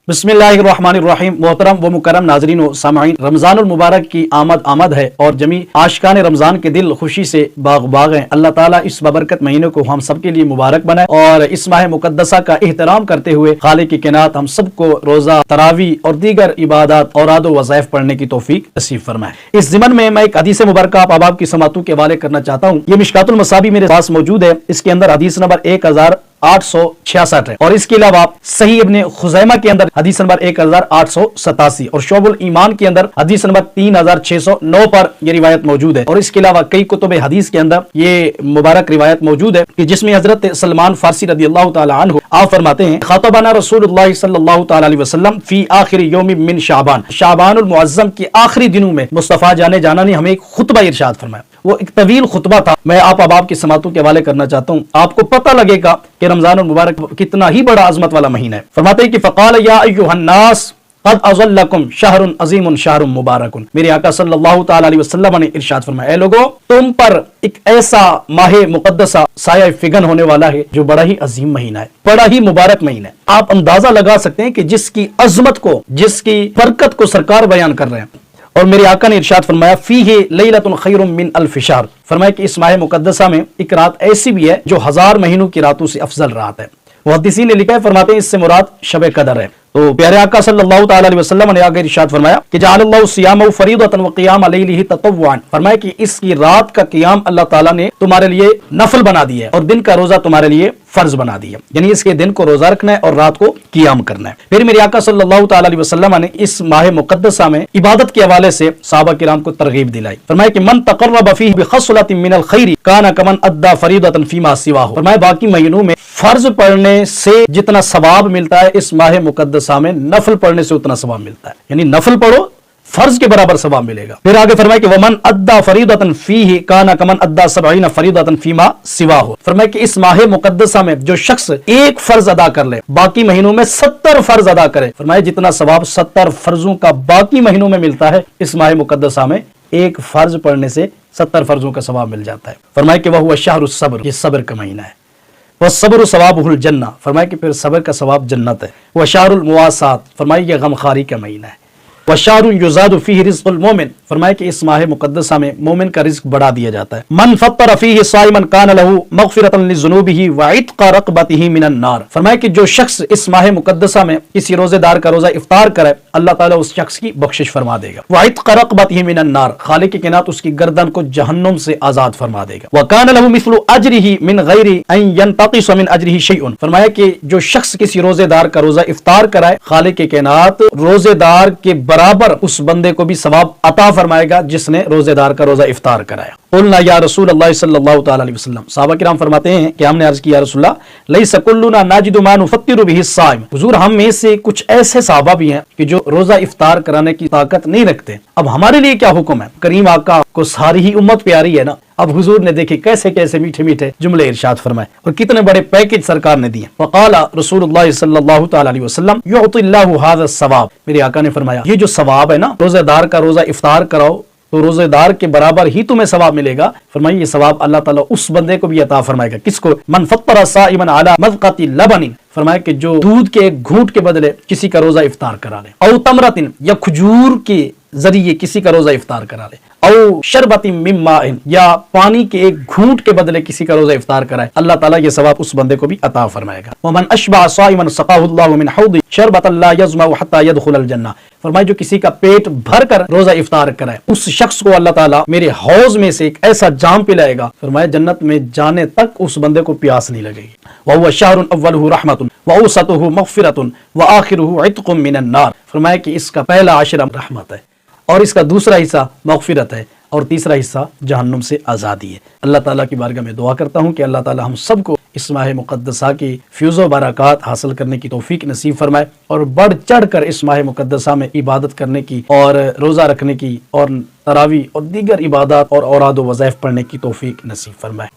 बिस्मिल्लाहिर्रहमानिर्रहीम। मोहतरम व मुकरम नाजरीन व सामाईन, रमजानुल मुबारक की आमद है और जमी आशिकान रमजान के दिल खुशी से बाग हैं। अल्लाह ताला इस बबरकत महीने को हम सब के लिए मुबारक बनाए और इस माह मुकद्दसा का एहतराम करते हुए खालिक की कायनात हम सबको रोजा, तरावी और दीगर इबादत और आदो वज़ाइफ पढ़ने की तौफीक नसीब फरमाए। इस ज़िमन में मैं एक हदीस मुबारक आप अहबाब की समातों के हवाले करना चाहता हूँ। ये मिशकातुल मसाबी मेरे पास मौजूद है। इसके अंदर हदीस नंबर 1866 है और इसके अलावा सही इब्ने खुज़ैमा के अंदर हदीस नंबर 1887 और शोबुल ईमान के अंदर हदीस नंबर 3609 पर यह रिवायत मौजूद है। और इसके अलावा कई कुतुब हदीस के अंदर ये मुबारक रिवायत मौजूद है कि जिसमें हजरत सलमान फारसी रदियल्लाहु ताला अन्हु आप फरमाते हैं, खातबाना रसूलुल्लाह सल्लल्लाहु ताला अलैहि वसल्लम फी आखिर यौम मिन शाबानुल मुअज्जम के आखिरी दिनों में मुस्तफा जाने ने हमें एक खुतबा इरशाद फरमाया। वो एक तवील खुतबा था। मैं आप अहबाब की समातों के हवाले करना चाहता हूँ, आपको पता लगेगा कि रमजानुल मुबारक कितना ही बड़ा अजमत वाला महीना है। फरमाते हैं कि फ़क़ाल या अय्युहन्नास क़द अज़ल्लकुम शहरुन अज़ीमुन शहरुन मुबारकुन। मेरे आका सल्लल्लाहु ताला अलैहि वसल्लम ने इरशाद फरमाया, ऐ लोगों, तुम पर एक ऐसा माह मुक़द्दसा साया फिगन होने वाला है जो बड़ा ही अजीम महीना है, बड़ा ही मुबारक महीना है। आप अंदाजा लगा सकते हैं कि जिसकी अजमत को, जिसकी बरकत को सरकार बयान कर रहे हैं। और मेरे आका ने इरशाद फरमाया, फीही लैलतुन खैरुम मिन अल्फ शहर। फरमाया कि इस माह मुकद्दसा में एक रात ऐसी भी है जो 1000 महीनों की रातों से अफजल रात है। मुहद्दिसीन ने लिखा है, फरमाते हैं इससे मुराद शब कदर है। तो प्यारे आका सल्लल्लाहु ताला अलैहि वसल्लम ने आगे इरशाद फरमाया कि जअलल्लाहु सियामहु फरीदतन व क़ियाम लैलिही ततव्वुअन। फरमाया कि इसकी रात का क़ियाम अल्लाह ताला ने तुम्हारे लिए नफल बना दिया है और दिन का रोजा तुम्हारे लिए फर्ज बना दिया, यानी इसके दिन को रोजा रखना है और रात को क़ियाम करना है। फिर मेरे आका सल्लल्लाहु ताला अलैहि वसल्लम ने इस माह मुकद्दसा में इबादत के हवाले से सहाबा किराम को तरगीब दिलाई। फरमाया कि मन तक़र्रब फीही बिखस्लतिन मिनल खैरि काना कमन अद्दा फरीदतन फीमा सिवाहु। फरमाया बाकी महीनों में फर्ज पढ़ने से जितना सवाब मिलता है, इस माह मुकद्दसा में नफल पढ़ने से उतना सवाब मिलता है, यानी नफल पढ़ो फर्ज के बराबर सवाब मिलेगा। फिर आगे फरमाया कि वमन अद्दा फरीदतन फीही काना कमन अद्दा 70 फरीदतन फीमा सिवाहु। फरमाया कि इस माह मुकद्दसा में जो शख्स एक फर्ज अदा कर ले, बाकी महीनों में 70 फर्ज अदा करे, फरमाया जितना सवाब 70 फर्जों का बाकी महीनों में मिलता है, इस माह मुकद्दसा में एक फर्ज पढ़ने से 70 फर्जों का सवाब मिल जाता है। फरमाया कि वह हुआ शहरुस सब्र, ये सब्र का महीना है। वह सब्र सवाबुहुल जन्नह। फरमाया कि फिर सब्र का सवाब जन्नत है। वह शहरुल मुवासात। फरमाया ये गमखारी का महीना है। वह शहरुन युज़ादु फीही रिज़्क़ुल मोमिन। फरमाया कि इस माह मुकद्दसा में मोमिन का रिज़्क बढ़ा दिया जाता है। मन फत्तर फीही साइमन कान लहू मग़फ़िरतन लिज़ुनूबिही व इत्क़ रक़बतिही मिनन नार। फरमाया कि जो शख्स इस माह मुकद्दसा में किसी रोजेदार का रोजा इफ्तार करे, अल्लाह ताला उस शख्स की बख्शिश फरमा देगा। व इत्क़ रक़बतिही मिनन नार, खालिक की कायनात उसकी गर्दन को जहन्नुम से आजाद फरमा देगा। व कान लहू मिस्लु अजरिही मिन गैरि अन यंतक़िस मिन अजरिही शैउन। फरमाया कि जो शख्स किसी रोजेदार का रोजा इफ्तार कराए, खालिक की कायनात रोजेदार के बराबर उस बंदे को भी सवाब अता फरमाएगा जिसने रोजेदार का रोजा इफ्तार कराया। क़ुलना या रसूल अल्लाह सल्लल्लाहु ताला अलैहि वसल्लम। सहाबा किराम फरमाते हैं कि हमने अर्ज किया, या रसूलल्लाह लैसा कुल्लुना नाजिदु मा नुफ़त्तिरु बिही साइम। हुजूर, हम में से कुछ ऐसे सहाबा भी हैं कि जो रोजा इफ्तार कराने की ताकत नहीं रखते। अब हमारे लिए क्या हुक्म है? करीम आका को सारी ही उम्मत प्यारी है ना। अब हुजूर ने देखे कैसे कैसे मीठे मीठे जुमले इरशाद फरमाए और कितने बड़े पैकेज सरकार ने दिए। फ़क़ाला रसूलुल्लाह सल्लल्लाहु ताला अलैहि वसल्लम युअतिल्लाहु हाज़ा सवाब। मेरे आका ने फरमाया ये जो सवाब है ना, रोजेदार का रोजा इफ्तार कराओ तो रोजेदार के बराबर ही तुम्हें सवाब मिलेगा। फरमाइए ये सवाब अल्लाह ताला उस बंदे को भी अता फरमाएगा। किसको? मन फत्तरा साइमन अला मज़क़ति लबनिन। फरमाया कि जो दूध के एक घूंट के बदले किसी का रोजा इफ्तार करा ले, औ तमरतिन या खजूर के जरिए किसी का रोजा इफ्तार करा ले, औ शरबतिन मिन माइन या पानी के एक घूंट के बदले किसी का रोजा इफ्तार कराए, अल्लाह ताला ये सवाब उस बंदे को भी अता फरमाएगा। वमन अशबअ साइमन सक़ाहुल्लाहु मिन हौदी शरबतन ला यज़मअ हत्ता यदखुलल जन्नह। फरमाया जो किसी का पेट भर कर रोजा इफ्तार कराए, उस शख्स को अल्लाह ताला मेरे हौज में से एक ऐसा जाम पिलाएगा, फरमाया जन्नत में जाने तक उस बंदे को प्यास नहीं लगेगी। व हुवा शहरुन अव्वलुहु रहमतुन व औसतुहु मग़फ़िरतुन व आखिरुहु इत्क़ुम मिनन नार। फरमाया कि इसका पहला आशरा रहमत है और इसका दूसरा हिस्सा मग़फ़िरत है और तीसरा हिस्सा जहन्नुम से आज़ादी है। अल्लाह ताला की बारगाह में दुआ करता हूँ कि अल्लाह ताला हम सबको इस माह मुकद्दसा की फ्यूज़ व बरक़ात हासिल करने की तौफीक नसीब फरमाए और बढ़ चढ़ कर इस माह मुकद्दसा में इबादत करने की और रोज़ा रखने की और तरावी और दीगर इबादत और औराद व वज़ाइफ पढ़ने की तौफीक नसीब फरमाए।